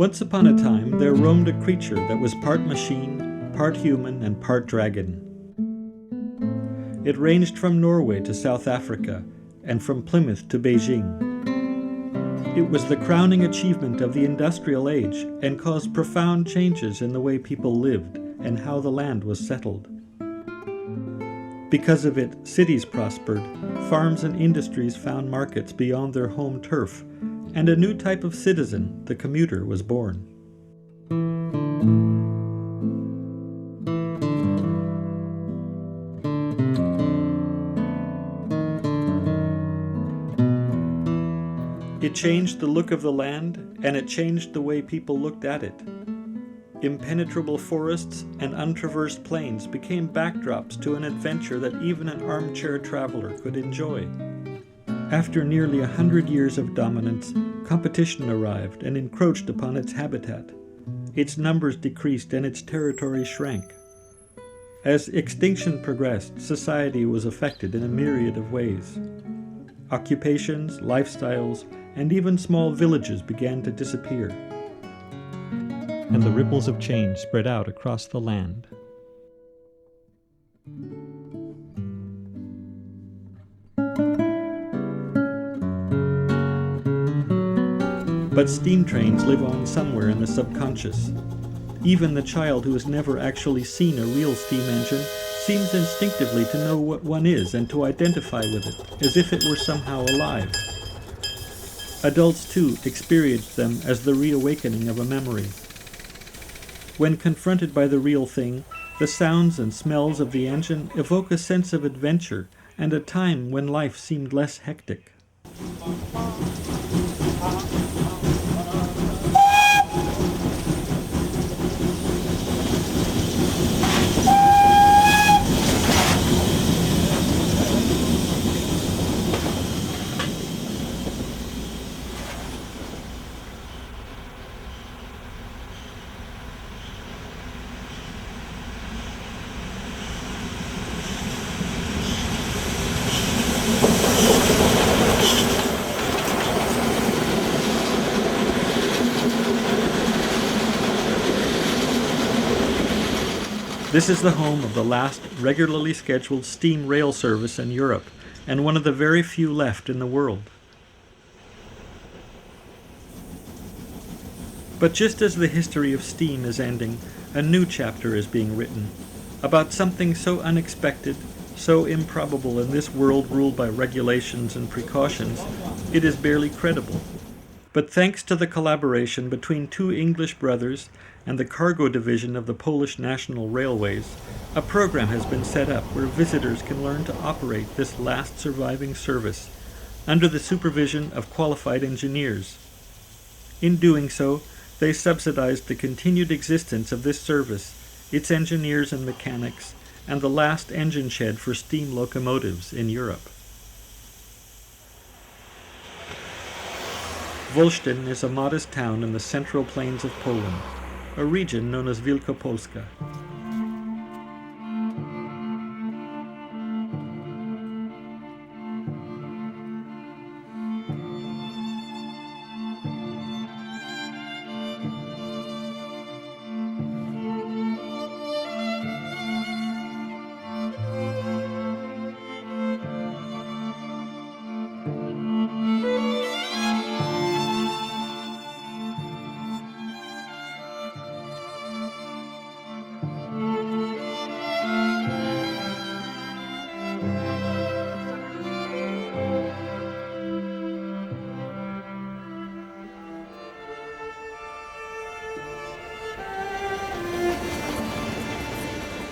Once upon a time, there roamed a creature that was part machine, part human, and part dragon. It ranged from Norway to South Africa, and from Plymouth to Beijing. It was the crowning achievement of the industrial age and caused profound changes in the way people lived and how the land was settled. Because of it, cities prospered, farms and industries found markets beyond their home turf, and a new type of citizen, the commuter, was born. It changed the look of the land, and it changed the way people looked at it. Impenetrable forests and untraversed plains became backdrops to an adventure that even an armchair traveler could enjoy. After nearly 100 years of dominance, competition arrived and encroached upon its habitat. Its numbers decreased and its territory shrank. As extinction progressed, society was affected in a myriad of ways. Occupations, lifestyles, and even small villages began to disappear. And the ripples of change spread out across the land. But steam trains live on somewhere in the subconscious. Even the child who has never actually seen a real steam engine seems instinctively to know what one is and to identify with it, as if it were somehow alive. Adults, too, experience them as the reawakening of a memory. When confronted by the real thing, the sounds and smells of the engine evoke a sense of adventure and a time when life seemed less hectic. This is the home of the last regularly scheduled steam rail service in Europe, and one of the very few left in the world. But just as the history of steam is ending, a new chapter is being written, about something so unexpected, so improbable in this world ruled by regulations and precautions, it is barely credible. But thanks to the collaboration between two English brothers and the cargo division of the Polish National Railways, a program has been set up where visitors can learn to operate this last surviving service under the supervision of qualified engineers. In doing so, they subsidized the continued existence of this service, its engineers and mechanics, and the last engine shed for steam locomotives in Europe. Wolsztyn is a modest town in the central plains of Poland, a region known as Wielkopolska.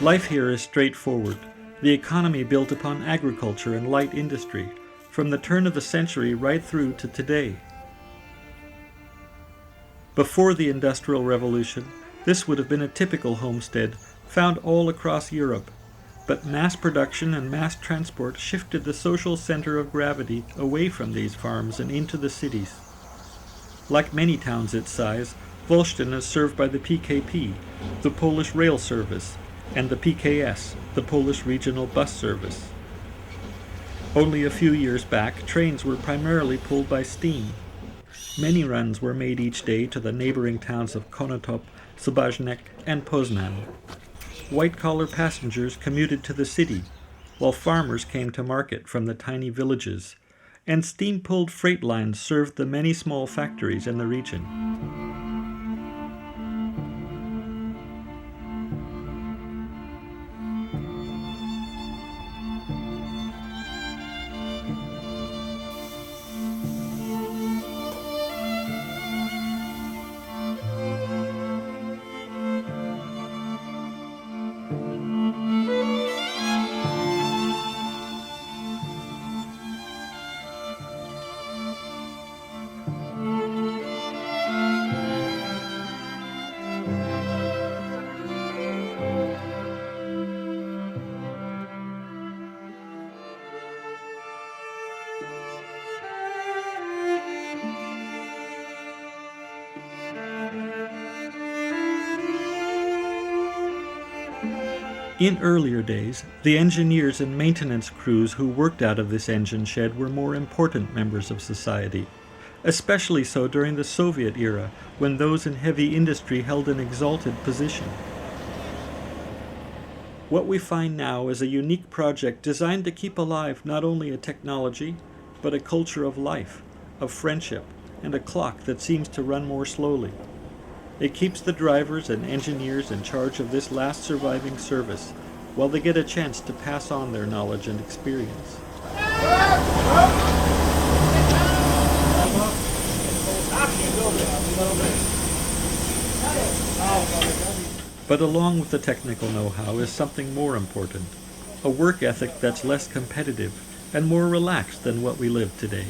Life here is straightforward, the economy built upon agriculture and light industry, from the turn of the century right through to today. Before the Industrial Revolution, this would have been a typical homestead found all across Europe, but mass production and mass transport shifted the social center of gravity away from these farms and into the cities. Like many towns its size, Wolsztyn is served by the PKP, the Polish Rail Service, and the PKS, the Polish Regional Bus Service. Only a few years back, trains were primarily pulled by steam. Many runs were made each day to the neighboring towns of Konotop, Subaznek, and Posnan. White-collar passengers commuted to the city, while farmers came to market from the tiny villages, and steam-pulled freight lines served the many small factories in the region. In earlier days, the engineers and maintenance crews who worked out of this engine shed were more important members of society, especially so during the Soviet era, when those in heavy industry held an exalted position. What we find now is a unique project designed to keep alive not only a technology, but a culture of life, of friendship, and a clock that seems to run more slowly. It keeps the drivers and engineers in charge of this last surviving service, while they get a chance to pass on their knowledge and experience. But along with the technical know-how is something more important, a work ethic that's less competitive and more relaxed than what we live today.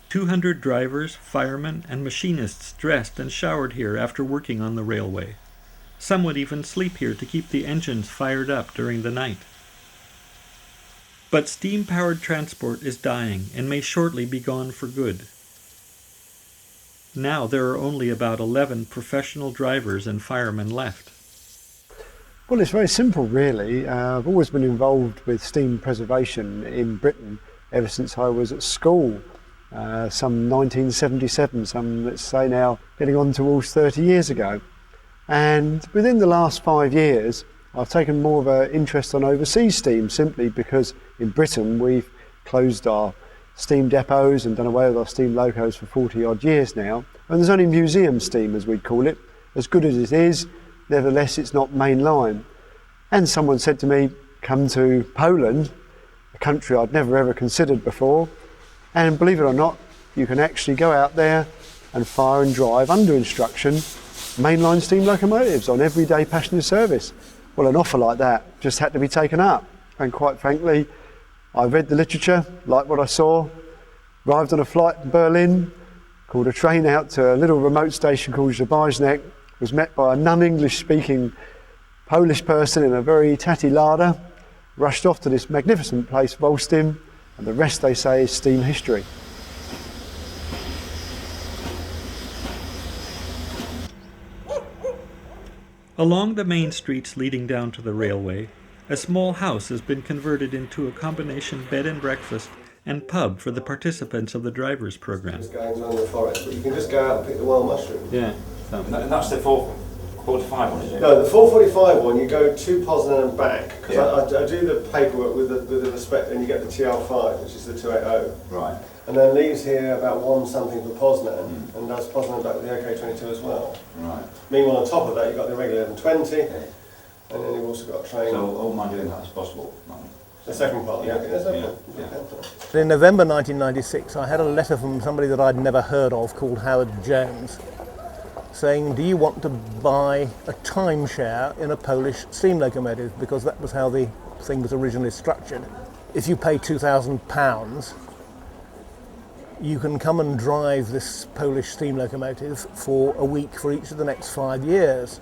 "200 drivers, firemen, and machinists dressed and showered here after working on the railway. Some would even sleep here to keep the engines fired up during the night. But steam-powered transport is dying and may shortly be gone for good. Now there are only about 11 professional drivers and firemen left. Well, it's very simple, really. I've always been involved with steam preservation in Britain ever since I was at school, some 1977, some, let's say now, getting on towards 30 years ago. And within the last 5 years, I've taken more of an interest on overseas steam, simply because in Britain we've closed our steam depots and done away with our steam locos for 40 odd years now. And there's only museum steam, as we'd call it. As good as it is, nevertheless, it's not mainline. And someone said to me, come to Poland, a country I'd never ever considered before, and believe it or not, you can actually go out there and fire and drive under instruction mainline steam locomotives on everyday passenger service. Well, an offer like that just had to be taken up. And quite frankly, I read the literature, liked what I saw, arrived on a flight in Berlin, called a train out to a little remote station called Subaznek, was met by a non-English speaking Polish person in a very tatty larder, rushed off to this magnificent place, Wolsztyn, and the rest, they say, is steam history. Along the main streets leading down to the railway, a small house has been converted into a combination bed and breakfast and pub for the participants of the drivers program. Just going on in the forest, but you can just go out and pick the wild mushrooms. Yeah. And that's the 445 one, is it? No, the 445 one, you go to Posnan and back, because Yeah. I do the paperwork with the respect, and you get the TL5, which is the 280. Right. And then leaves here about 1 something for Posnan, and does Posnan back with the OK22 as well. Right. Meanwhile, on top of that, you've got the regular 1120, and then you've also got a train. So all my doing that is possible? The second part, Yeah. there's no Yeah. problem. Yeah. In November 1996, I had a letter from somebody that I'd never heard of called Howard Jones, saying, do you want to buy a timeshare in a Polish steam locomotive? Because that was how the thing was originally structured. If you pay £2,000, you can come and drive this Polish steam locomotive for a week for each of the next 5 years.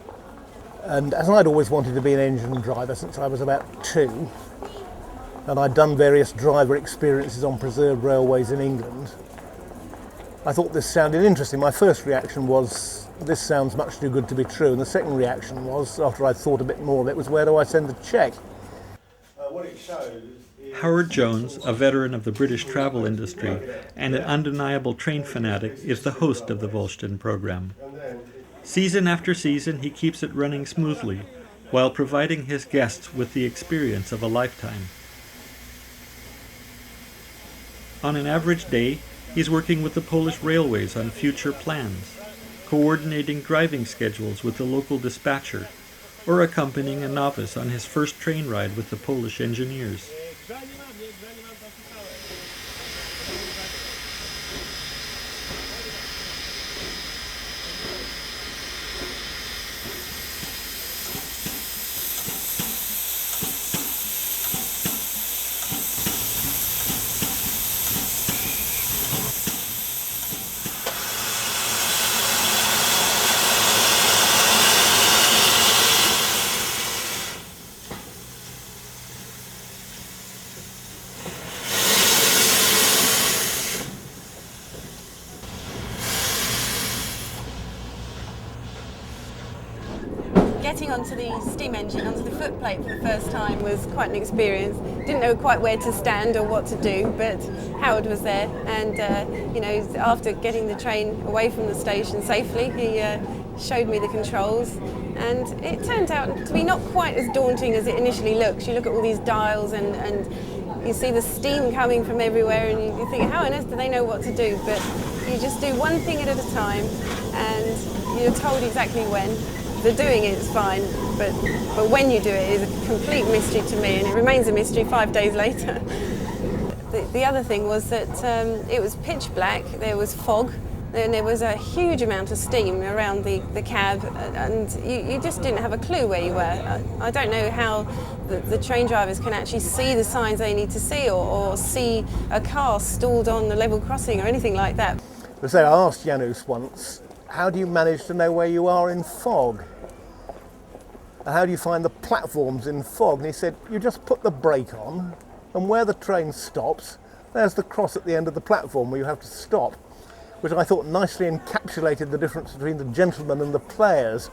And as I'd always wanted to be an engine driver since I was about 2, and I'd done various driver experiences on preserved railways in England, I thought this sounded interesting. My first reaction was, this sounds much too good to be true. And the second reaction was, after I'd thought a bit more of it, was where do I send the cheque? What it shows is Howard Jones, a veteran of the British travel industry and an undeniable train fanatic, is the host of the Wolsztyn program. Season after season, he keeps it running smoothly, while providing his guests with the experience of a lifetime. On an average day, he's working with the Polish railways on future plans, coordinating driving schedules with the local dispatcher, or accompanying a novice on his first train ride with the Polish engineers. Getting onto the steam engine, onto the footplate for the first time was quite an experience. Didn't know quite where to stand or what to do, but Howard was there, and you know, after getting the train away from the station safely, he showed me the controls, and it turned out to be not quite as daunting as it initially looks. You look at all these dials and you see the steam coming from everywhere, and you think, how on earth do they know what to do? But you just do one thing at a time, and you're told exactly when. The doing it is fine, but when you do it is a complete mystery to me, and it remains a mystery 5 days later. The other thing was that it was pitch black, there was fog, and there was a huge amount of steam around the cab, and you just didn't have a clue where you were. I don't know how the train drivers can actually see the signs they need to see, or see a car stalled on the level crossing or anything like that. So I asked Janusz once, how do you manage to know where you are in fog? And how do you find the platforms in fog? And he said, you just put the brake on, and where the train stops, there's the cross at the end of the platform where you have to stop, which I thought nicely encapsulated the difference between the gentlemen and the players.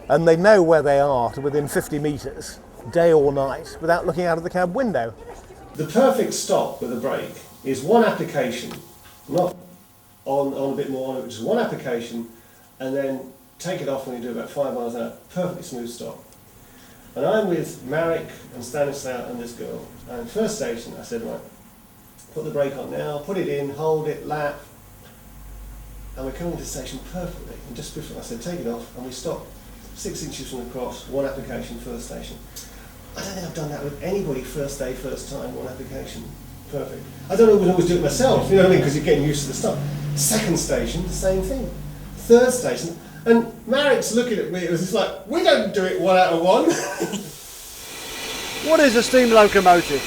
And they know where they are to within 50 metres, day or night, without looking out of the cab window. the perfect stop with a brake is one application, not on a bit more on it, just one application, and then take it off when you do about 5 miles an hour. Perfectly smooth stop. And I'm with Marek and Stanislaw and this girl. And first station, I said, right, put the brake on now, put it in, hold it, lap. And we're coming to the station perfectly. And just before I said, take it off, and we stop 6 inches from the cross, one application, first station. I don't think I've done that with anybody first day, first time, one application. Perfect. I don't always do it myself, you know what I mean, because you're getting used to the stuff. Second station, the same thing. Third station, and Marek's looking at me, it was just like, we don't do it 1 out of 1. What is a steam locomotive?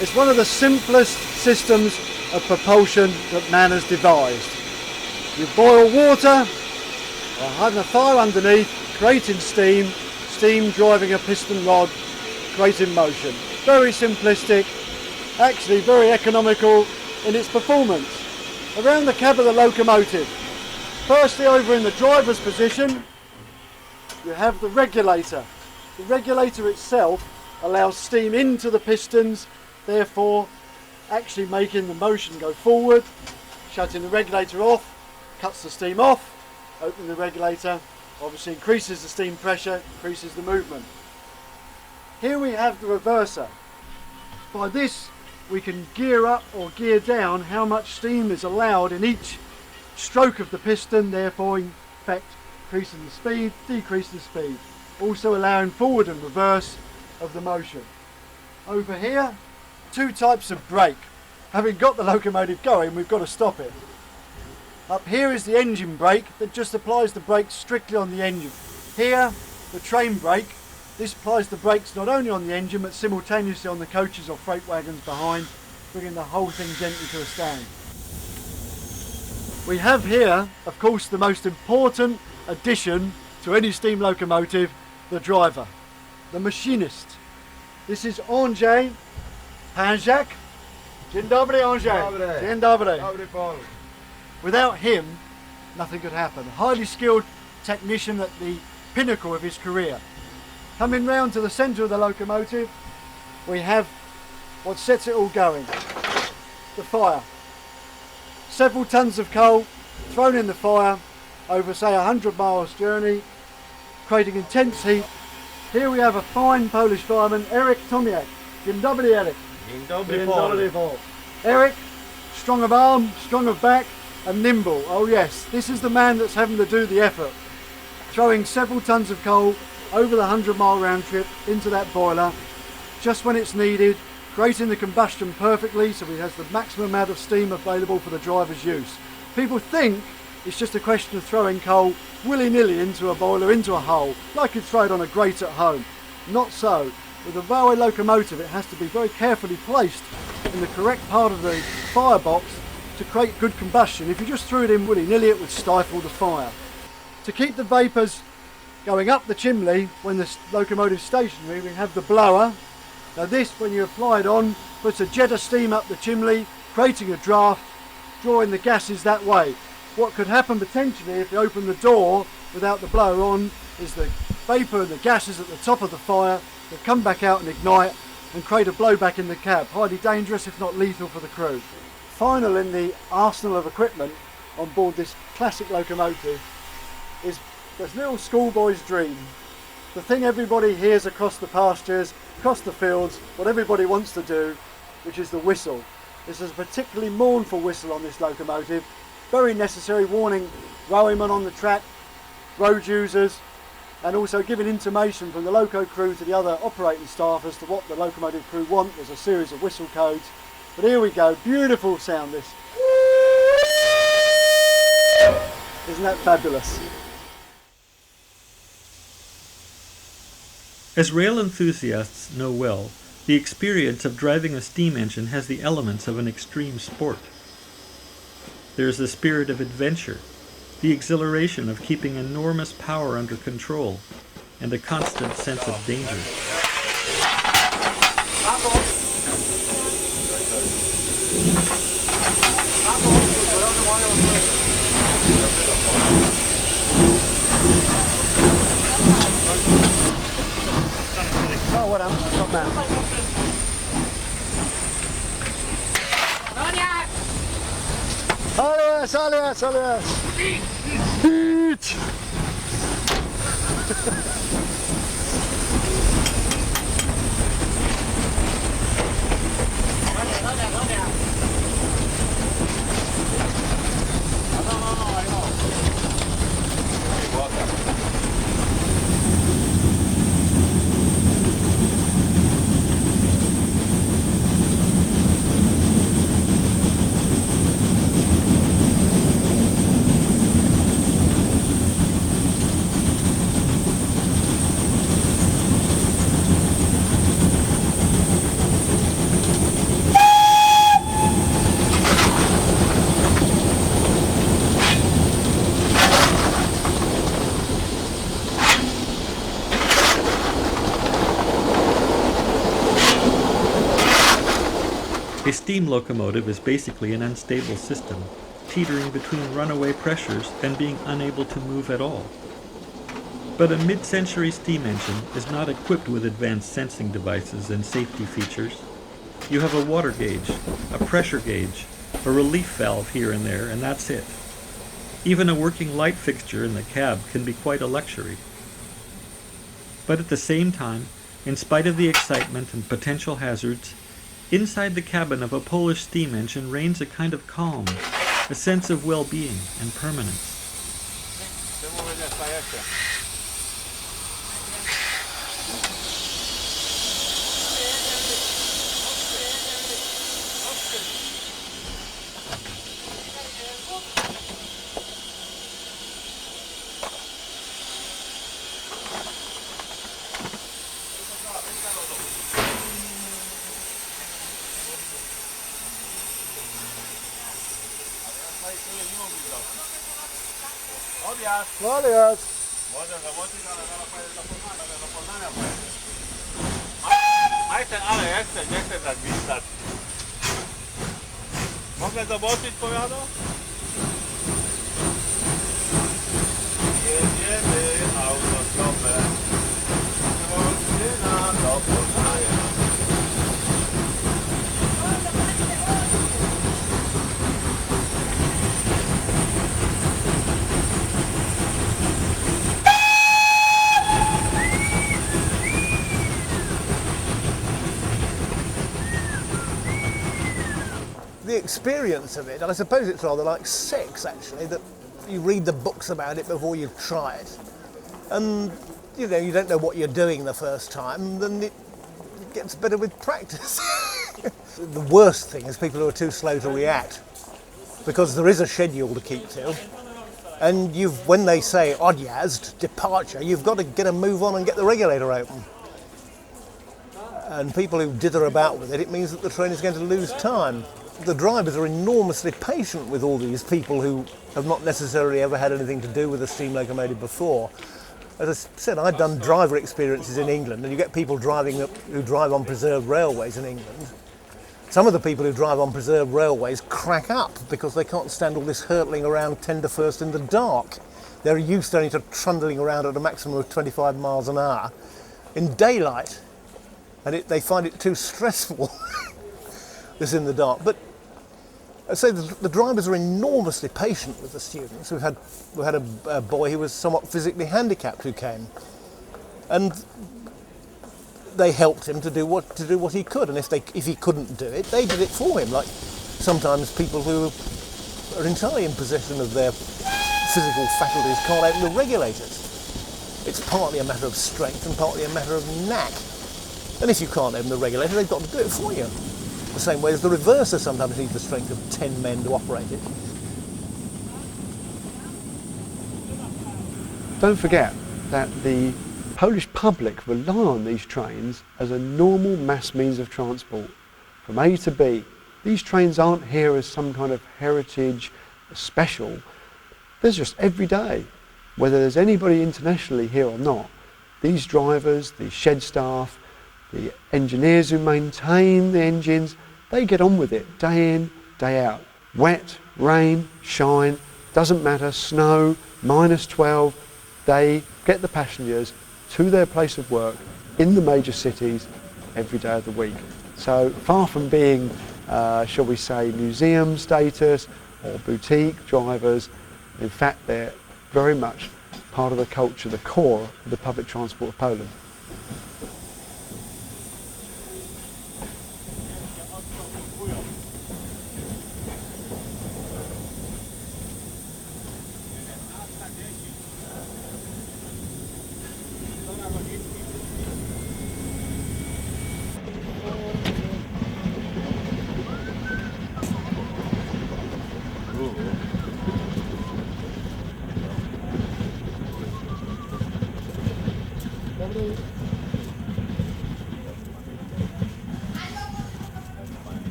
It's one of the simplest systems of propulsion that man has devised. You boil water, or having a fire underneath, creating steam, steam driving a piston rod, creating motion. Very simplistic, actually very economical in its performance. Around the cab of the locomotive, firstly over in the driver's position, you have the regulator. The regulator itself allows steam into the pistons, therefore actually making the motion go forward. Shutting the regulator off cuts the steam off. Opening the regulator obviously increases the steam pressure, increases the movement. Here we have the reverser. By this we can gear up or gear down how much steam is allowed in each stroke of the piston, therefore in effect increasing the speed, decreasing the speed, also allowing forward and reverse of the motion. Over here, 2 types of brake. Having got the locomotive going, we've got to stop it. Up here is the engine brake that just applies the brakes strictly on the engine. Here, the train brake. This applies the brakes not only on the engine but simultaneously on the coaches or freight wagons behind, bringing the whole thing gently to a stand. We have here, of course, the most important addition to any steam locomotive, the driver, the machinist. This is Andrzej. Pan Jacques. Dzień dobry, Andrzej. Dzień dobry. Dobry Paul. Without him, nothing could happen. A highly skilled technician at the pinnacle of his career. Coming round to the centre of the locomotive, we have what sets it all going, the fire. Several tons of coal thrown in the fire over, say, 100 miles journey, creating intense heat. Here we have a fine Polish fireman, Eric Tomiak. Dzień dobry, Eric. Dzień dobry, Dzień Paul. dobry, Paul. Eric, strong of arm, strong of back, and nimble. Oh yes, this is the man that's having to do the effort. Throwing several tons of coal over the 100-mile round trip into that boiler, just when it's needed, creating the combustion perfectly so it has the maximum amount of steam available for the driver's use. People think it's just a question of throwing coal willy-nilly into a boiler, into a hole, like you'd throw it on a grate at home. Not so. With a railway locomotive, it has to be very carefully placed in the correct part of the firebox to create good combustion. If you just threw it in willy-nilly, it would stifle the fire. To keep the vapours going up the chimney when the locomotive is stationary, we have the blower. Now this, when you apply it on, puts a jet of steam up the chimney, creating a draft, drawing the gases that way. What could happen potentially if you open the door without the blower on is the vapour and the gases at the top of the fire that come back out and ignite and create a blowback in the cab. Highly dangerous, if not lethal, for the crew. Final in the arsenal of equipment on board this classic locomotive is this little schoolboy's dream. The thing everybody hears across the pastures, across the fields, what everybody wants to do, which is the whistle. This is a particularly mournful whistle on this locomotive, very necessary, warning railwaymen on the track, road users, and also giving intimation from the loco crew to the other operating staff as to what the locomotive crew want. There's a series of whistle codes. But here we go, beautiful sound this. Isn't that fabulous? As rail enthusiasts know well, the experience of driving a steam engine has the elements of an extreme sport. There is the spirit of adventure, the exhilaration of keeping enormous power under control, and a constant sense of danger. Oh, well done, top man. Alias, alias, alias. Beat! A steam locomotive is basically an unstable system, teetering between runaway pressures and being unable to move at all. But a mid-century steam engine is not equipped with advanced sensing devices and safety features. You have a water gauge, a pressure gauge, a relief valve here and there, and that's it. Even a working light fixture in the cab can be quite a luxury. But at the same time, in spite of the excitement and potential hazards, inside the cabin of a Polish steam engine reigns a kind of calm, a sense of well-being and permanence. Alias. Może zobaczyć, ale zaraz pojedę do Posnania, do Poznania pojedę. A ten, ale nie chcę tak wistać. Mogę zobaczyć, powiadomo? experience of it, I suppose it's rather like sex actually, that you read the books about it before you try it. And you know, you don't know what you're doing the first time, then it gets better with practice. The worst thing is people who are too slow to react, because there is a schedule to keep to, and when they say odyazd, departure, you've got to get a move on and get the regulator open. And people who dither about with it, it means that the train is going to lose time. The drivers are enormously patient with all these people who have not necessarily ever had anything to do with a steam locomotive before. As I said, I've done driver experiences in England, and you get people who drive on preserved railways in England. Some of the people who drive on preserved railways crack up because they can't stand all this hurtling around tender first in the dark. They're used only to trundling around at a maximum of 25 miles an hour in daylight, and they find it too stressful, this in the dark. But I say the drivers are enormously patient with the students. We had a boy who was somewhat physically handicapped who came, and they helped him to do what he could. And if he couldn't do it, they did it for him. Like sometimes people who are entirely in possession of their physical faculties can't open the regulators. It's partly a matter of strength and partly a matter of knack. And if you can't open the regulator, they've got to do it for you. The same way as the reverser sometimes needs the strength of 10 men to operate it. Don't forget that the Polish public rely on these trains as a normal mass means of transport from A to B. These trains aren't here as some kind of heritage special. There's just every day, whether there's anybody internationally here or not, these drivers, the shed staff, the engineers who maintain the engines, they get on with it day in, day out. Wet, rain, shine, doesn't matter, snow, -12, they get the passengers to their place of work in the major cities every day of the week. So far from being, shall we say, museum status or boutique drivers, in fact they're very much part of the culture, the core of the public transport of Poland.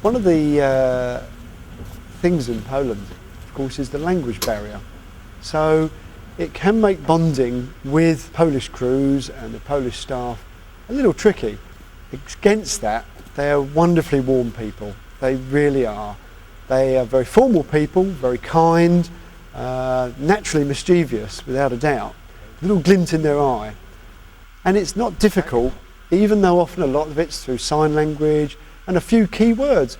One of the things in Poland, of course, is the language barrier. So it can make bonding with Polish crews and the Polish staff a little tricky. Against that, they are wonderfully warm people. They really are. They are very formal people, very kind, naturally mischievous, without a doubt. A little glint in their eye. And it's not difficult, even though often a lot of it's through sign language and a few key words.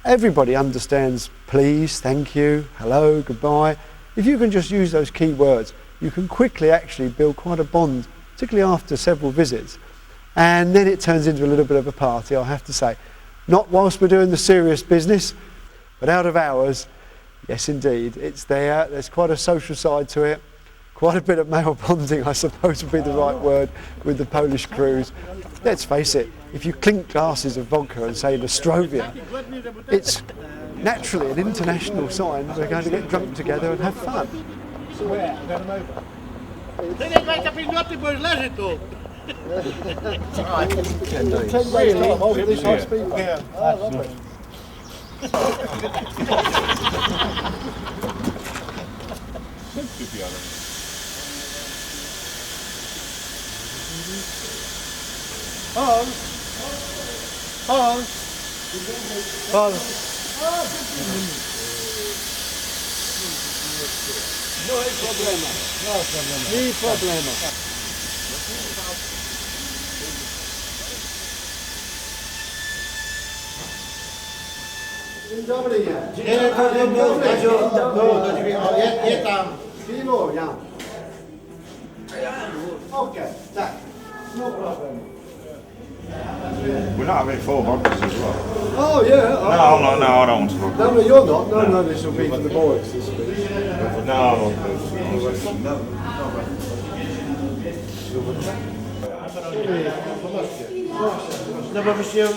Everybody understands please, thank you, hello, goodbye. If you can just use those key words, you can quickly actually build quite a bond, particularly after several visits. And then it turns into a little bit of a party, I have to say. Not whilst we're doing the serious business, but out of hours, yes indeed, it's there. There's quite a social side to it. Quite a bit of male bonding, I suppose would be the right word, with the Polish crews. Let's face it, if you clink glasses of vodka and say Nostrovia, it's naturally an international sign we're going to get drunk together and have fun. Paul. No problema. Ni problema. Dzień dobry. Je tam. Piwo, ja. Okej, tak. No problem. We're not having full vodkas as well. Oh yeah. No, I'm not. No, I don't want to. No, you're not. No, this will be for the boys. This will be. No. No bo byście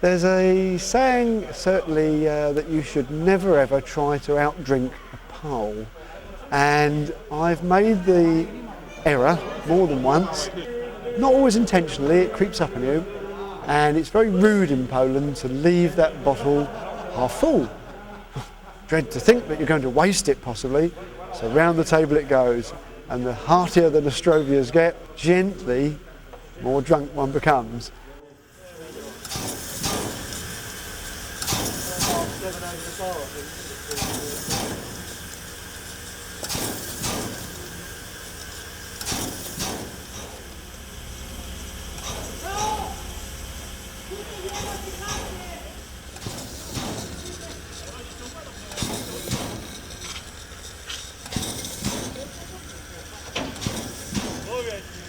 There's a saying certainly that you should never ever try to outdrink a pole, and I've made the error more than once. Not always intentionally, it creeps up on you, and it's very rude in Poland to leave that bottle half full. Dread to think that you're going to waste it possibly, so round the table it goes, and the heartier the Nostrovias get, gently more drunk one becomes.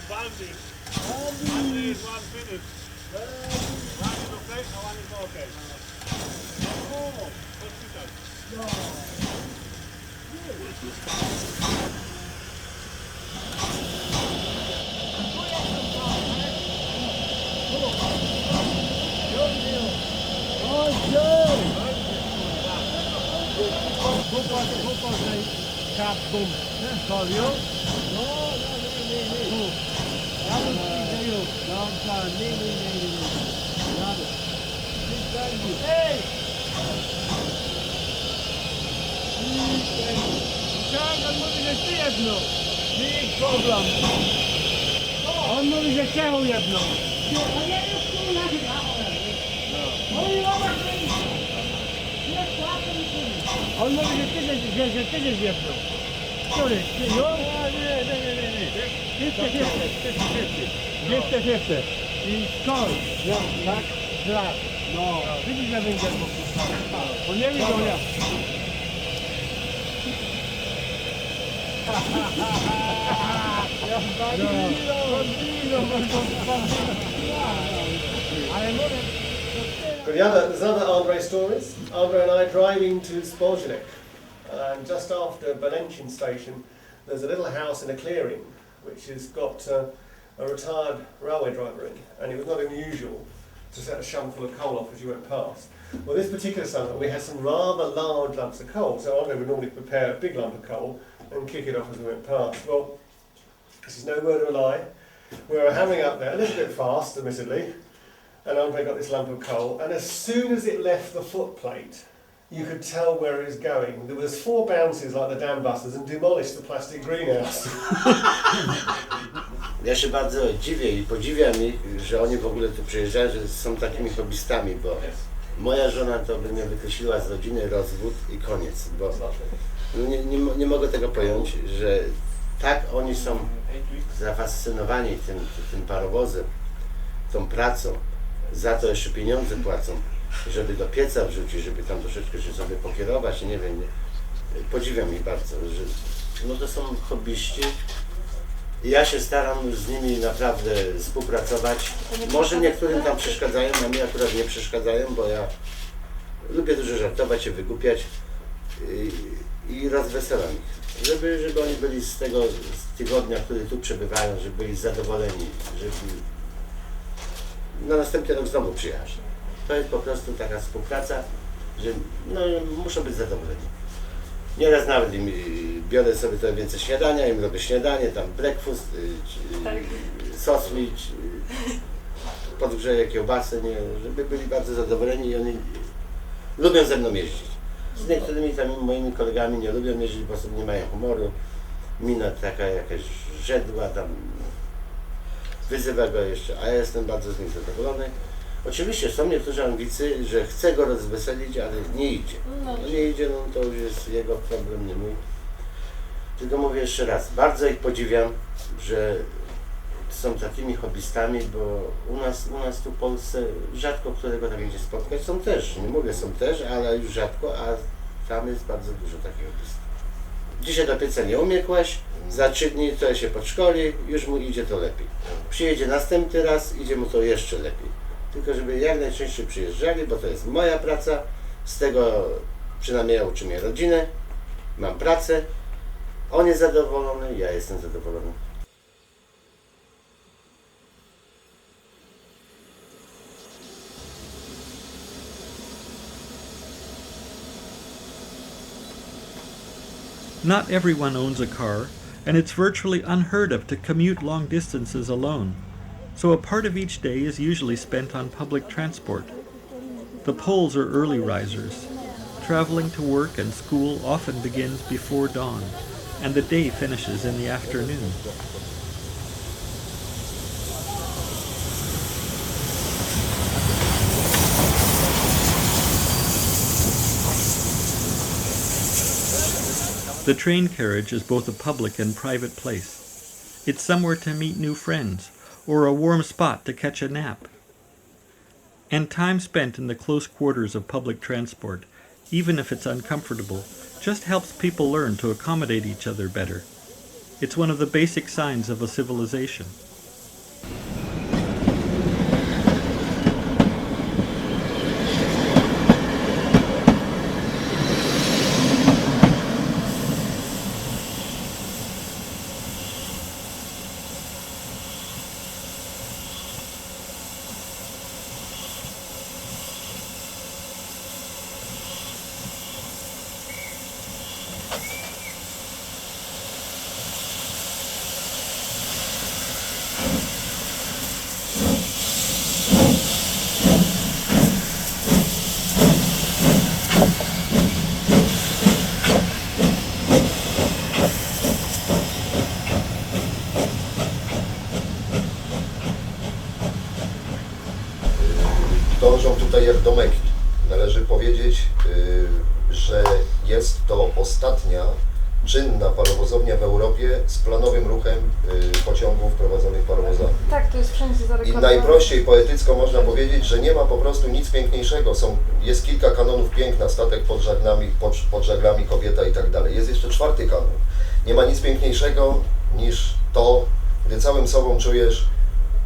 Banding is 1 minute. One is okay, one is not okay. On mówi, że chciał jedną. On mówi, że ty jest jedną. Który? Ty ją? Nie. 50. I skąd? Tak? Zlat. No. Widzisz, że będzie on nie widział ja. But there's other Andre stories. Andre and I driving to Spoljnik, and just after Belenchin station, there's a little house in a clearing which has got a retired railway driver in, and it was not unusual to set a shovelful of coal off as you went past. Well, this particular summer we had some rather large lumps of coal, so Andre would normally prepare a big lump of coal and kick it off as we went past. Well, this is no word of a lie. We were hammering up there, a little bit fast, admittedly, and Andre got this lump of coal, and as soon as it left the footplate, you could tell where it was going. There was 4 bounces like the dam busters and demolished the plastic greenhouse. Ja się bardzo dziwię i podziwiam ich, że oni w ogóle tu przyjeżdżają, że są takimi hobbystami, bo moja żona to by mnie wykreśliła z rodziny, rozwód i koniec, bo nie mogę tego pojąć, że tak oni są zafascynowani tym parowozem, tą pracą, za to jeszcze pieniądze płacą, żeby do pieca wrzucić, żeby tam troszeczkę się sobie pokierować, nie wiem, podziwiam ich bardzo, że no to są hobbyści. Ja się staram z nimi naprawdę współpracować. Może niektórym tam przeszkadzają, a mi akurat nie przeszkadzają, bo ja lubię dużo żartować, się wygłupiać i rozweselam ich. Żeby oni byli z tego tygodnia, który tu przebywają, żeby byli zadowoleni, żeby na następny rok znowu przyjechać. To jest po prostu taka współpraca, że no, muszą być zadowoleni. Nieraz nawet im biorę sobie trochę więcej śniadania, im robię śniadanie, tam breakfast, soswicz, podgrzeję kiełbasę, nie, żeby byli bardzo zadowoleni i oni lubią ze mną jeździć. Z niektórymi tam moimi kolegami nie lubią jeździć, bo sobie nie mają humoru, mina taka jakaś żedła, tam wyzywa go jeszcze, a ja jestem bardzo z nich zadowolony. Oczywiście są niektórzy Anglicy, że chce go rozweselić, ale nie idzie. No nie idzie, no to już jest jego problem, nie mój. Tylko mówię jeszcze raz, bardzo ich podziwiam, że są takimi hobbystami, bo u nas tu w Polsce rzadko którego tak będzie spotkać. Są też, nie mówię są też, ale już rzadko, a tam jest bardzo dużo takich hobbystów. Dzisiaj do pieca nie umiekłeś, za 3 dni to się podszkoli, już mu idzie to lepiej. Przyjedzie następny raz, idzie mu to jeszcze lepiej. Tylko żeby jak najczęściej przyjeżdżali, bo to jest moja praca, z tego przynajmniej ja uczę mnie rodzinę, mam pracę, on jest zadowolony, ja jestem zadowolony. Not everyone owns a car, and it's virtually unheard of to commute long distances alone. So a part of each day is usually spent on public transport. The Poles are early risers. Traveling to work and school often begins before dawn, and the day finishes in the afternoon. The train carriage is both a public and private place. It's somewhere to meet new friends, or a warm spot to catch a nap. And time spent in the close quarters of public transport, even if it's uncomfortable, just helps people learn to accommodate each other better. It's one of the basic signs of a civilization. Dążą tutaj jak do Mekki. Należy powiedzieć, że jest to ostatnia czynna parowozownia w Europie z planowym ruchem pociągów prowadzonych parowozami. Tak, to jest wszędzie I zareklamowane. najprościej poetycko można powiedzieć, że nie ma po prostu nic piękniejszego. Jest kilka kanonów piękna, statek pod żaglami, kobieta i tak dalej. Jest jeszcze 4. kanon. Nie ma nic piękniejszego niż to, gdy całym sobą czujesz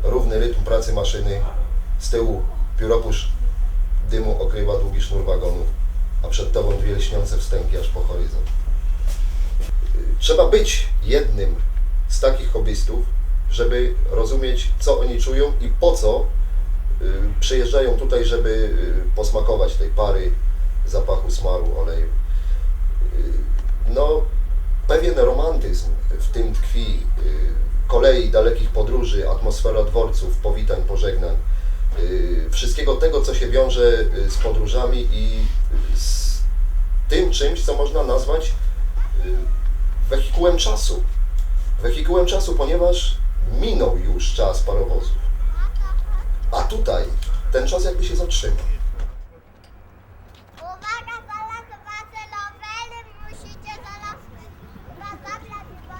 równy rytm pracy maszyny, z tyłu pióropusz dymu okrywa długi sznur wagonów, a przed tobą 2 lśniące wstęgi aż po horyzont. Trzeba być jednym z takich hobbystów, żeby rozumieć, co oni czują i po co przyjeżdżają tutaj, żeby posmakować tej pary, zapachu smaru, oleju. No, pewien romantyzm w tym tkwi, kolei, dalekich podróży, atmosfera dworców, powitań, pożegnań, wszystkiego tego, co się wiąże z podróżami i z tym czymś, co można nazwać wehikułem czasu. Wehikułem czasu, ponieważ minął już czas parowozów. A tutaj ten czas jakby się zatrzymał. Uwaga, zaraz wasze rowery musicie zaraz zabrać, bo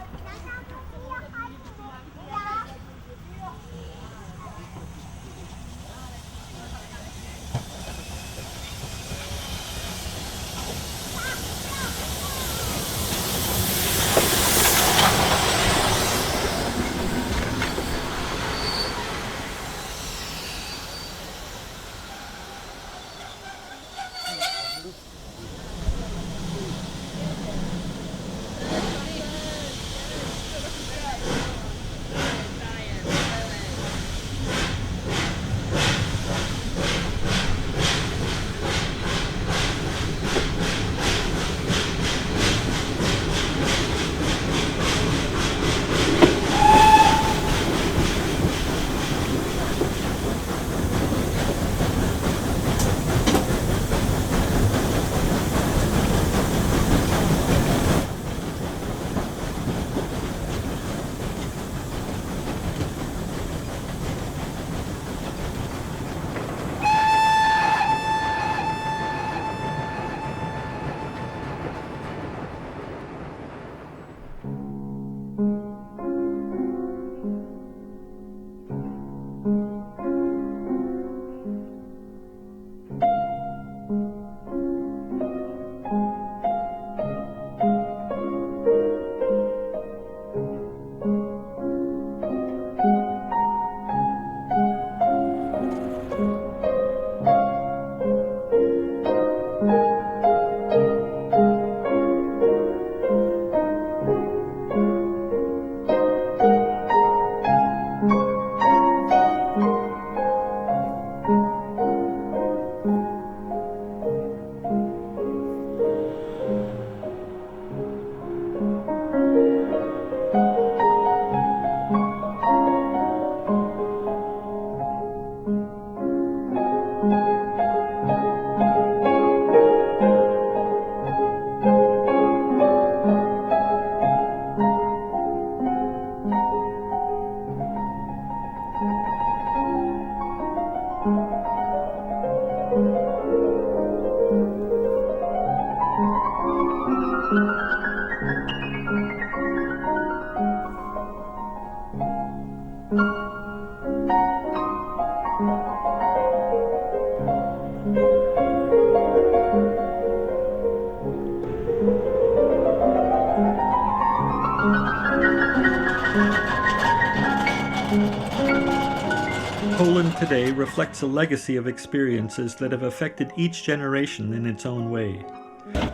Poland today reflects a legacy of experiences that have affected each generation in its own way.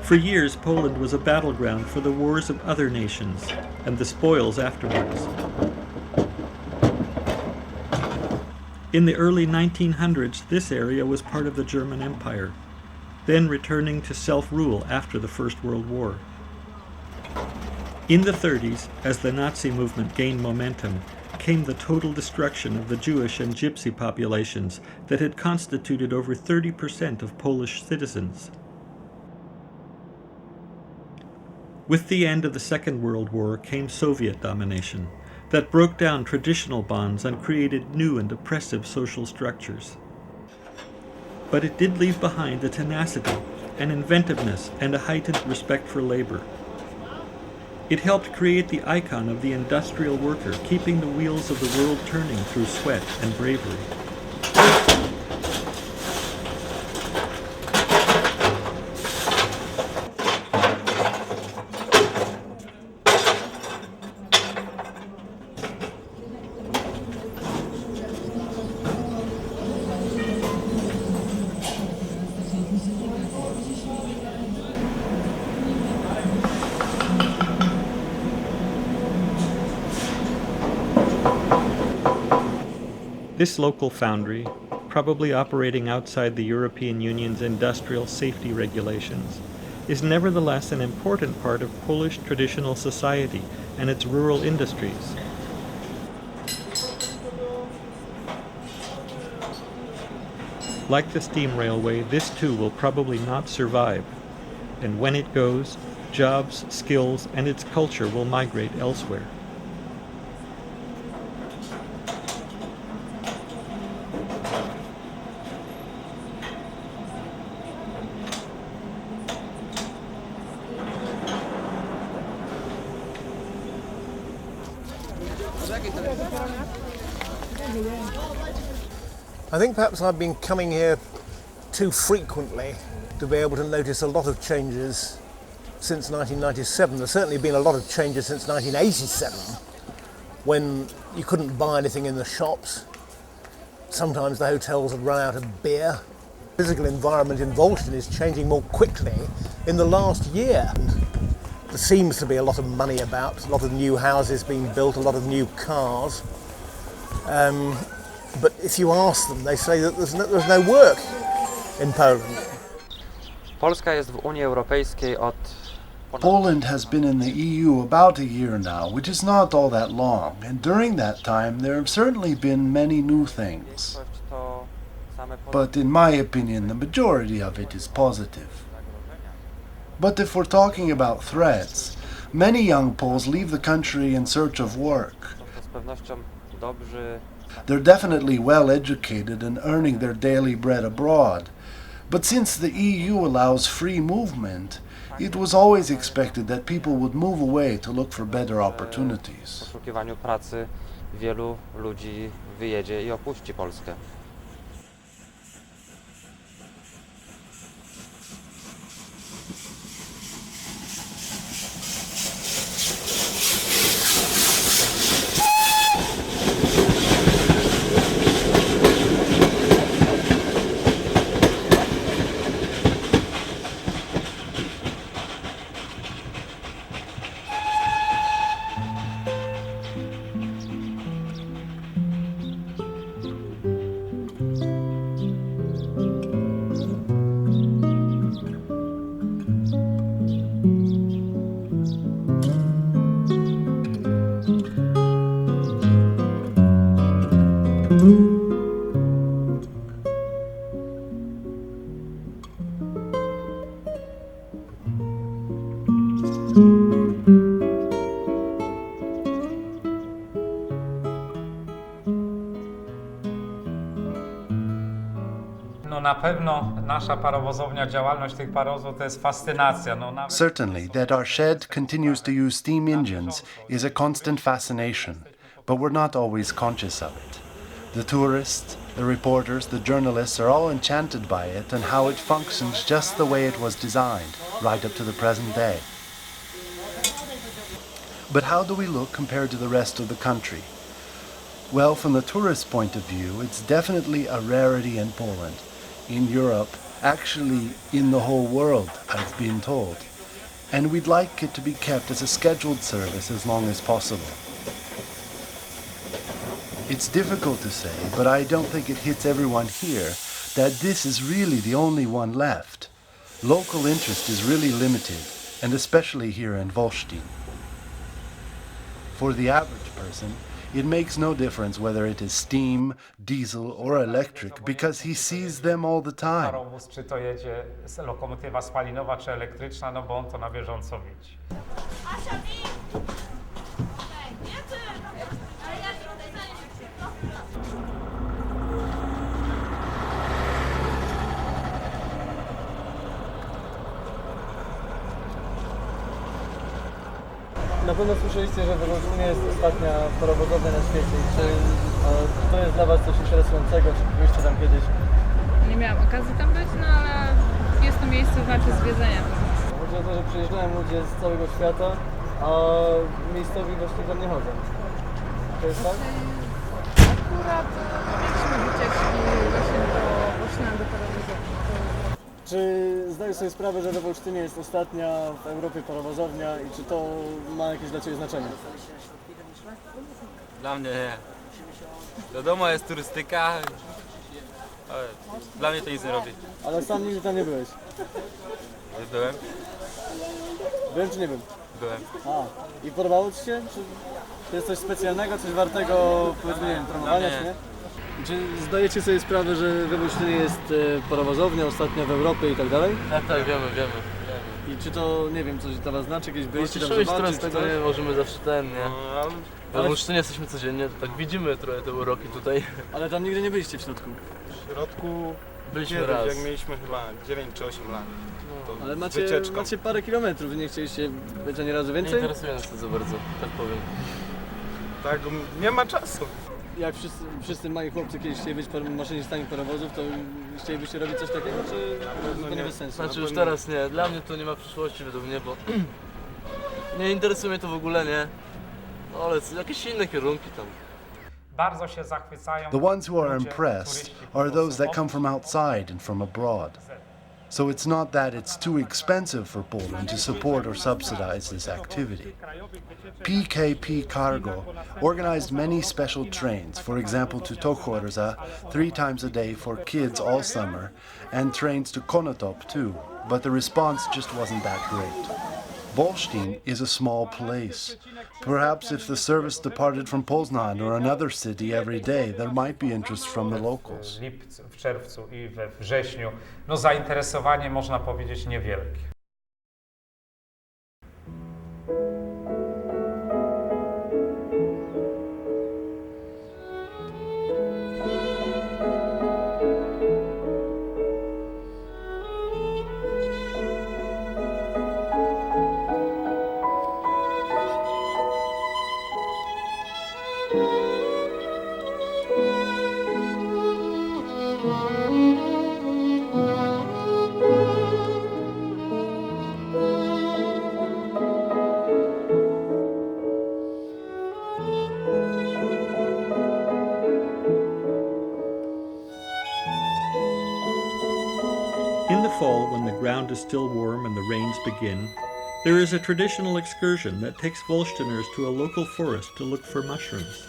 For years, Poland was a battleground for the wars of other nations and the spoils afterwards. In the early 1900s, this area was part of the German Empire, then returning to self-rule after the First World War. In the 30s, as the Nazi movement gained momentum, came the total destruction of the Jewish and Gypsy populations that had constituted over 30% of Polish citizens. With the end of the Second World War came Soviet domination that broke down traditional bonds and created new and oppressive social structures. But it did leave behind a tenacity, an inventiveness, and a heightened respect for labor. It helped create the icon of the industrial worker, keeping the wheels of the world turning through sweat and bravery. This local foundry, probably operating outside the European Union's industrial safety regulations, is nevertheless an important part of Polish traditional society and its rural industries. Like the steam railway, this too will probably not survive, and when it goes, jobs, skills, and its culture will migrate elsewhere. I think perhaps I've been coming here too frequently to be able to notice a lot of changes since 1997. There's certainly been a lot of changes since 1987, when you couldn't buy anything in the shops. Sometimes the hotels had run out of beer. The physical environment in Wolsztyn is changing more quickly in the last year. There seems to be a lot of money about, a lot of new houses being built, a lot of new cars. But if you ask them, they say that there's no work in Poland. Polska jest w Unii Europejskiej od Poland has been in the EU about a year now, which is not all that long, and during that time there have certainly been many new things. But in my opinion, the majority of it is positive. But if we're talking about threats, many young Poles leave the country in search of work. They're definitely well educated and earning their daily bread abroad. But since the EU allows free movement, it was always expected that people would move away to look for better opportunities. W poszukiwaniu pracy wielu ludzi wyjedzie i opuści Polskę. Na pewno nasza parowozownia, działalność tych parowozów to jest fascynacja. Certainly, that our shed continues to use steam engines is a constant fascination, but we're not always conscious of it. The tourists, the reporters, the journalists are all enchanted by it and how it functions just the way it was designed, right up to the present day. But how do we look compared to the rest of the country? Well, from the tourist point of view, it's definitely a rarity in Poland, in Europe, actually in the whole world, I've been told. And we'd like it to be kept as a scheduled service as long as possible. It's difficult to say, but I don't think it hits everyone here that this is really the only one left. Local interest is really limited, and especially here in Wolsztyn. For the average person, it makes no difference whether it is steam, diesel or electric, because he sees them all the time. Parowóz, czy to jedzie lokomotywa spalinowa, czy elektryczna, no bo on to na bieżąco widzi. Na pewno słyszeliście, że w Wolsztynie jest ostatnia parowozownia na świecie. Czy to jest dla Was coś interesującego? Czy byliście tam kiedyś? Nie miałam okazji tam być, no ale jest to miejsce warte zwiedzenia. Chodzi o to, że przyjeżdżają ludzie z całego świata, a miejscowi właśnie tam nie chodzą. To jest tak? Akurat mieliśmy wycieczki właśnie do Posnan, do parowozowni. Czy zdajesz sobie sprawę, że we Wolsztynie jest ostatnia w Europie parowozownia i czy to ma jakieś dla Ciebie znaczenie? Dla mnie nie. Wiadomo, jest turystyka, ale dla mnie to nic nie robi. Ale sam nigdy tam nie byłeś? Byłem. Byłem czy nie byłem? Byłem. A, i podobało Ci się? Czy to jest coś specjalnego, coś wartego, powiedzmy, nie wiem, promowania, czy nie? Czy zdajecie sobie sprawę, że we Wolsztynie jest parowozownia ostatnia w Europie i tak dalej? Tak, wiemy. I czy to, nie wiem, coś dla Was znaczy, jakieś byliście tam Cieszyłeś zobaczyć, teraz tego, nie możemy zawsze nie? Ale w Wolsztynie jesteśmy codziennie, to tak widzimy trochę te uroki tutaj. Ale tam nigdy nie byliście w środku? W środku byliśmy kiedyś, raz. jak mieliśmy chyba 9 czy 8 lat. To Ale wycieczką. macie parę kilometrów, nie chcieliście być ani razu więcej? Nie interesuje nas to za bardzo, tak powiem. Tak, nie ma czasu. Jak wszyscy mali chłopcy kiedyś chcieli być maszynistami parowozów, to chcielibyście robić coś takiego, czy to nie bez sensu? Znaczy już teraz nie, dla mnie to nie ma przyszłości według mnie, bo nie interesuje mnie to w ogóle, nie? No ale jakieś inne kierunki tam. Bardzo się zachwycają. The ones who are impressed are those that come from outside and from abroad. So it's not that it's too expensive for Poland to support or subsidize this activity. PKP Cargo organized many special trains, for example to Tochorza 3 times a day for kids all summer, and trains to Konotop too, but the response just wasn't that great. Wolsztyn is a small place. Perhaps if the service departed from Posnan or another city every day, there might be interest from the locals. W czerwcu i we wrześniu, no zainteresowanie można powiedzieć niewielkie. In the fall, when the ground is still warm and the rains begin, there is a traditional excursion that takes Wolsztyners to a local forest to look for mushrooms.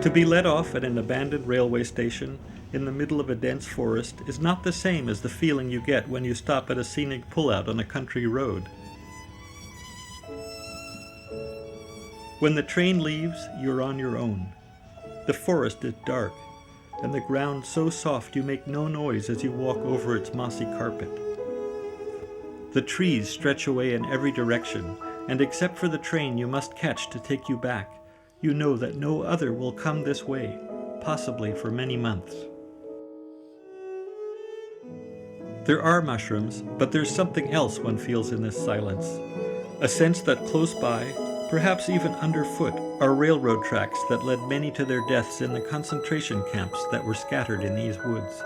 To be let off at an abandoned railway station in the middle of a dense forest is not the same as the feeling you get when you stop at a scenic pullout on a country road. When the train leaves, you're on your own. The forest is dark, and the ground so soft you make no noise as you walk over its mossy carpet. The trees stretch away in every direction, and except for the train you must catch to take you back, you know that no other will come this way, possibly for many months. There are mushrooms, but there's something else one feels in this silence. A sense that close by, perhaps even underfoot, are railroad tracks that led many to their deaths in the concentration camps that were scattered in these woods.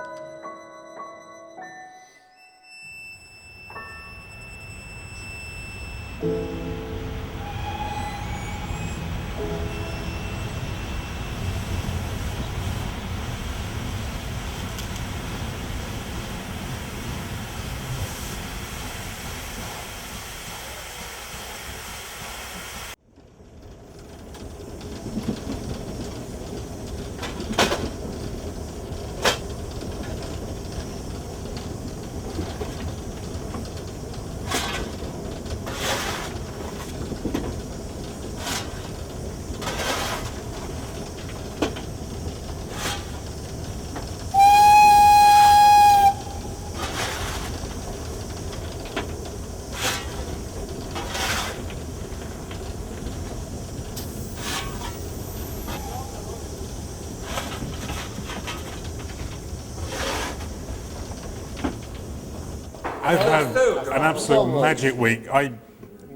I've had an absolute magic week. I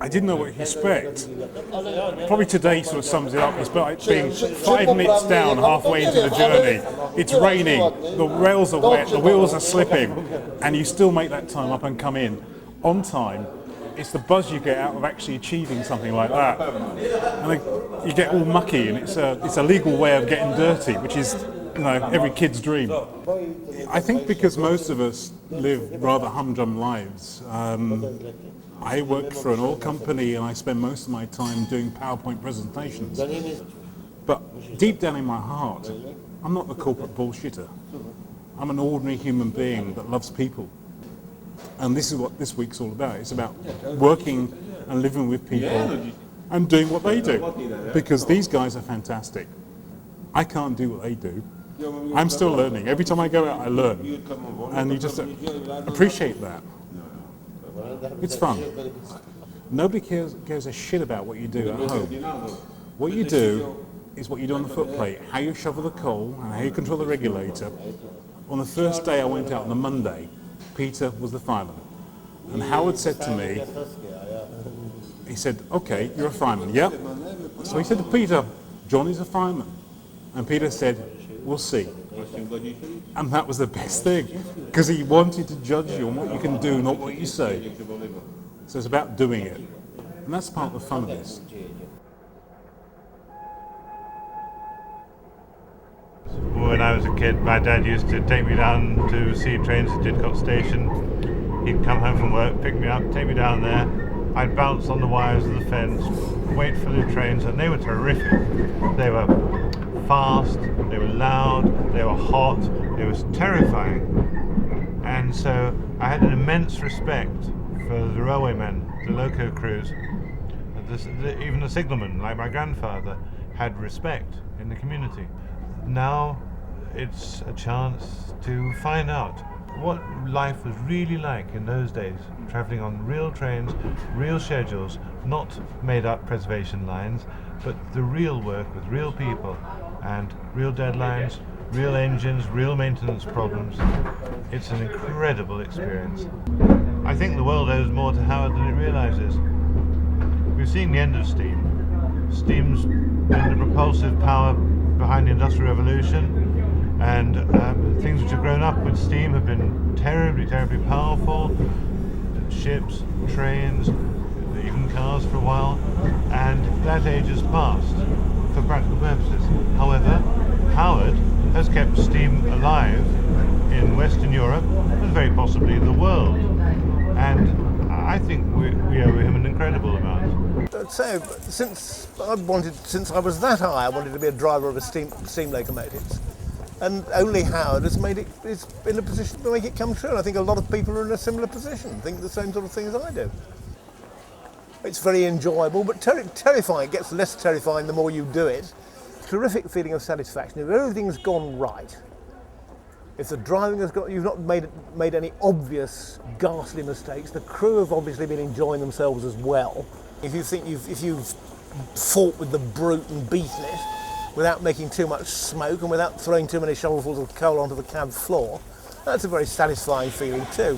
didn't know what to expect. Probably today sort of sums it up. It's about being 5 minutes down halfway into the journey. It's raining, the rails are wet, the wheels are slipping, and you still make that time up and come in on time. It's the buzz you get out of actually achieving something like that. And you get all mucky, and it's a legal way of getting dirty, which is, you know, every kid's dream. I think because most of us live rather humdrum lives. I work for an oil company and I spend most of my time doing PowerPoint presentations. But deep down in my heart, I'm not the corporate bullshitter. I'm an ordinary human being that loves people. And this is what this week's all about. It's about working and living with people and doing what they do. Because these guys are fantastic. I can't do what they do. I'm still learning. Every time I go out, I learn. And you just appreciate that. It's fun. Nobody cares a shit about what you do at home. What you do is what you do on the footplate, how you shovel the coal and how you control the regulator. On the first day I went out on the Monday, Peter was the fireman. And Howard said to me, he said, okay, you're a fireman, yep. So he said to Peter, Johnny's a fireman. And Peter said, we'll see. And that was the best thing, because he wanted to judge you on what you can do, not what you say. So it's about doing it. And that's part of the fun of this. When I was a kid, my dad used to take me down to see trains at Didcot Station. He'd come home from work, pick me up, take me down there. I'd bounce on the wires of the fence, wait for the trains, and they were terrific. They were fast, they were loud, they were hot, it was terrifying. And so I had an immense respect for the railwaymen, the loco crews. Even the signalmen, like my grandfather, had respect in the community. Now it's a chance to find out what life was really like in those days, travelling on real trains, real schedules, not made-up preservation lines, but the real work with real people and real deadlines, real engines, real maintenance problems. It's an incredible experience. I think the world owes more to Howard than it realises. We've seen the end of steam. Steam's been the propulsive power behind the Industrial Revolution, and things which have grown up with steam have been terribly, terribly powerful. Ships, trains, even cars for a while, and that age has passed for practical purposes. However, Howard has kept steam alive in Western Europe and very possibly in the world, and I think we owe him an incredible amount. So, since I was that high, I wanted to be a driver of steam locomotives. And only Howard is in a position to make it come true. And I think a lot of people are in a similar position, think the same sort of thing as I do. It's very enjoyable, but terrifying. It gets less terrifying the more you do it. Terrific feeling of satisfaction. If everything's gone right, if the driving has you've not made any obvious ghastly mistakes, the crew have obviously been enjoying themselves as well. If you've fought with the brute and beaten it without making too much smoke and without throwing too many shovelfuls of coal onto the cab floor, That's a very satisfying feeling too.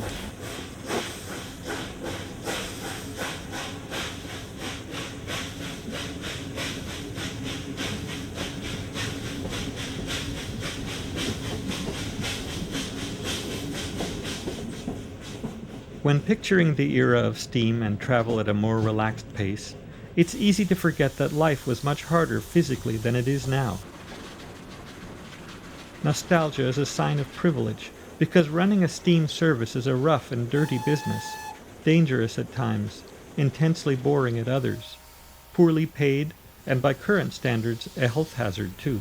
When picturing the era of steam and travel at a more relaxed pace, it's easy to forget that life was much harder physically than it is now. Nostalgia is a sign of privilege, because running a steam service is a rough and dirty business, dangerous at times, intensely boring at others, poorly paid, and by current standards, a health hazard too.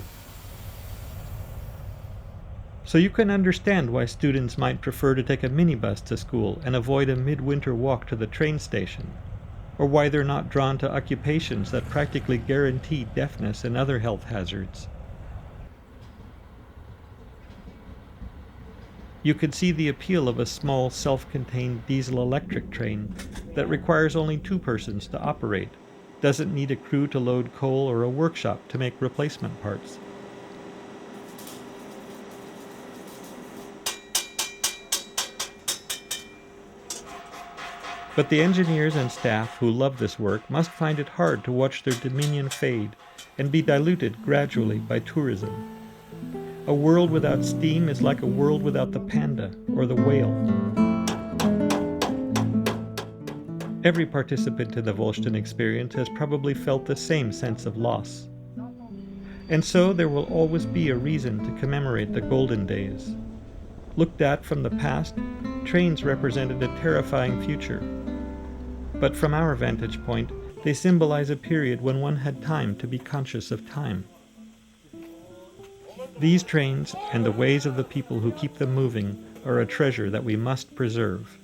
So you can understand why students might prefer to take a minibus to school and avoid a midwinter walk to the train station, or why they're not drawn to occupations that practically guarantee deafness and other health hazards. You could see the appeal of a small, self-contained diesel-electric train that requires only 2 persons to operate, doesn't need a crew to load coal or a workshop to make replacement parts. But the engineers and staff who love this work must find it hard to watch their dominion fade and be diluted gradually by tourism. A world without steam is like a world without the panda or the whale. Every participant in the Wolsztyn Experience has probably felt the same sense of loss. And so there will always be a reason to commemorate the golden days. Looked at from the past, trains represented a terrifying future. But from our vantage point, they symbolize a period when one had time to be conscious of time. These trains and the ways of the people who keep them moving are a treasure that we must preserve.